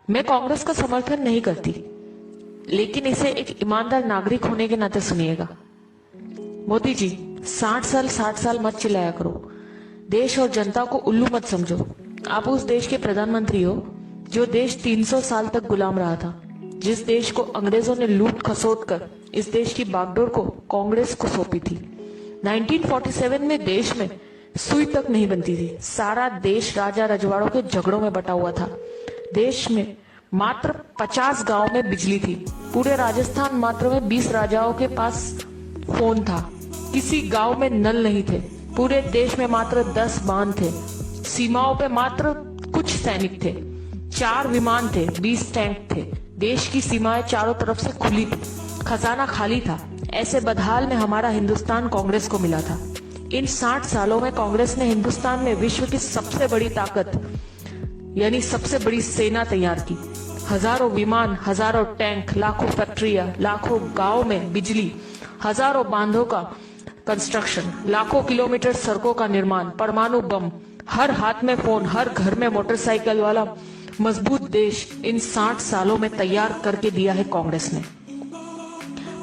मैं कांग्रेस का समर्थन नहीं करती, लेकिन इसे एक ईमानदार नागरिक होने के नाते सुनिएगा। मोदी जी, 60 साल मत चिल्लाया करो। देश और जनता को उल्लू मत समझो। आप उस देश के प्रधानमंत्री हो जो देश 300 साल तक गुलाम रहा था, जिस देश को अंग्रेजों ने लूट खसोट कर इस देश की बागडोर को कांग्रेस को सौंपी थी। 1947 में देश में सुई तक नहीं बनती थी। सारा देश राजा रजवाड़ों के झगड़ों में बटा हुआ था। देश में मात्र 50 गांव में बिजली थी। पूरे राजस्थान मात्र में 20 राजाओं के पास फोन था। किसी गांव में नल नहीं थे। पूरे देश में मात्र 10 बांध थे। सीमाओं पे मात्र कुछ सैनिक थे। 4 विमान थे, 20 टैंक थे। देश की सीमाएं चारों तरफ से खुली थी। खजाना खाली था। ऐसे बदहाल में हमारा हिंदुस्तान कांग्रेस को मिला था। इन 60 सालों में कांग्रेस ने हिंदुस्तान में विश्व की सबसे बड़ी ताकत यानी सबसे बड़ी सेना तैयार की। हजारों विमान, हजारों टैंक, लाखों फैक्ट्रियां, लाखों गांव में बिजली, हजारों बांधों का कंस्ट्रक्शन, लाखों किलोमीटर सड़कों का निर्माण, परमाणु बम, हर हाथ में फोन, हर घर में मोटरसाइकिल वाला मजबूत देश इन 60 सालों में तैयार करके दिया है कांग्रेस ने।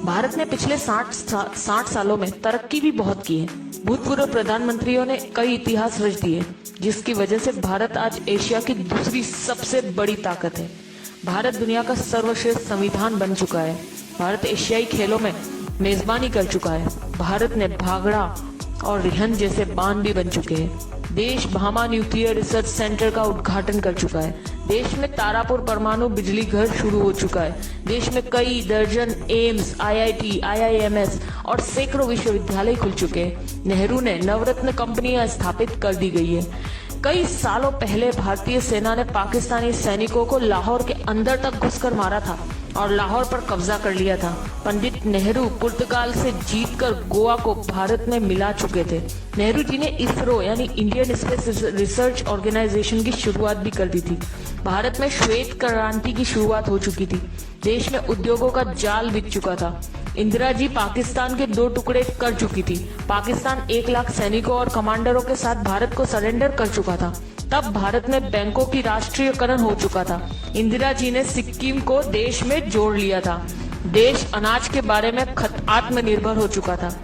भारत ने पिछले 60 सालों में तरक्की भी बहुत की है। भूतपूर्व प्रधानमंत्रियों ने कई इतिहास रच दिए, जिसकी वजह से भारत आज एशिया की दूसरी सबसे बड़ी ताकत है। भारत दुनिया का सर्वश्रेष्ठ संविधान बन चुका है। भारत एशियाई खेलों में मेजबानी कर चुका है। भारत ने भागड़ा और रिहंद जैसे बांध भी बन चुके हैं। देश भामा न्यूक्लियर रिसर्च सेंटर का उद्घाटन कर चुका है। देश में तारापुर परमाणु बिजली घर शुरू हो चुका है। देश में कई दर्जन एम्स, आईआईटी, आईआईएमएस और सैकड़ों विश्वविद्यालय खुल चुके हैं। नेहरू ने नवरत्न कंपनियां स्थापित कर दी गई है। कई सालों पहले भारतीय सेना ने पाकिस्तानी सैनिकों को लाहौर के अंदर तक घुसकर मारा था और लाहौर पर कब्जा कर लिया था। पंडित नेहरू पुर्तगाल से जीतकर गोवा को भारत में मिला चुके थे। नेहरू जी ने इसरो यानी इंडियन स्पेस रिसर्च ऑर्गेनाइजेशन की शुरुआत भी कर दी थी। भारत में श्वेत क्रांति की शुरुआत हो चुकी थी। देश में उद्योगों का जाल बिछ चुका था। इंदिरा जी पाकिस्तान के 2 टुकड़े कर चुकी थी। पाकिस्तान 1 लाख सैनिकों और कमांडरों के साथ भारत को सरेंडर कर चुका था। तब भारत में बैंकों की राष्ट्रीयकरण हो चुका था। इंदिरा जी ने सिक्किम को देश में जोड़ लिया था। देश अनाज के बारे में आत्मनिर्भर हो चुका था।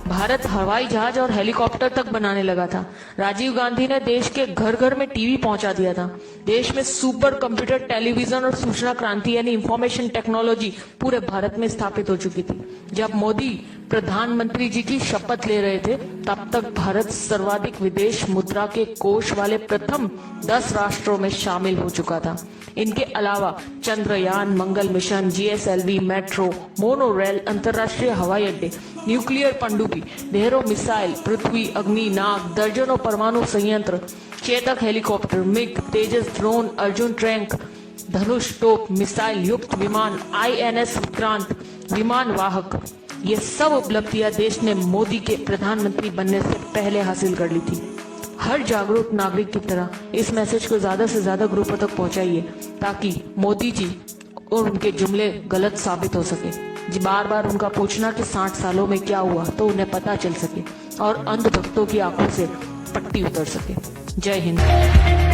भारत हवाई जहाज और हेलीकॉप्टर तक बनाने लगा था। राजीव गांधी ने देश के घर घर में टीवी पहुंचा दिया था। देश में सुपर कंप्यूटर, टेलीविजन और सूचना क्रांति यानी इंफॉर्मेशन टेक्नोलॉजी पूरे भारत में स्थापित हो चुकी थी। जब मोदी प्रधानमंत्री जी की शपथ ले रहे थे, तब तक भारत सर्वाधिक विदेश मुद्रा के कोष वाले प्रथम 10 राष्ट्रों में शामिल हो चुका था। इनके अलावा Chandrayaan, Mangal mission, GSLV, metro, monorail, अंतर्राष्ट्रीय हवाई अड्डे, न्यूक्लियर पनडुब्बी, ढेरों मिसाइल, पृथ्वी, अग्नि, नाग, दर्जनों परमाणु संयंत्र, चेतक हेलीकॉप्टर, मिग, तेजस ड्रोन, अर्जुन टैंक, धनुष तोप, मिसाइल युक्त विमान, आईएनएस विक्रांत, विमान वाहक, ये सब उपलब्धियां देश ने मोदी के प्रधानमंत्री बनने से पहले हासिल कर ली थी। हर जागरूक नागरिक की तरह इस मैसेज को ज्यादा से ज्यादा ग्रुपों तक पहुंचाइए, ताकि मोदी जी और उनके जुमले गलत साबित हो सके। जी बार बार उनका पूछना कि 60 सालों में क्या हुआ, तो उन्हें पता चल सके और अंधभक्तों की आंखों से पट्टी उतर सके। जय हिंद।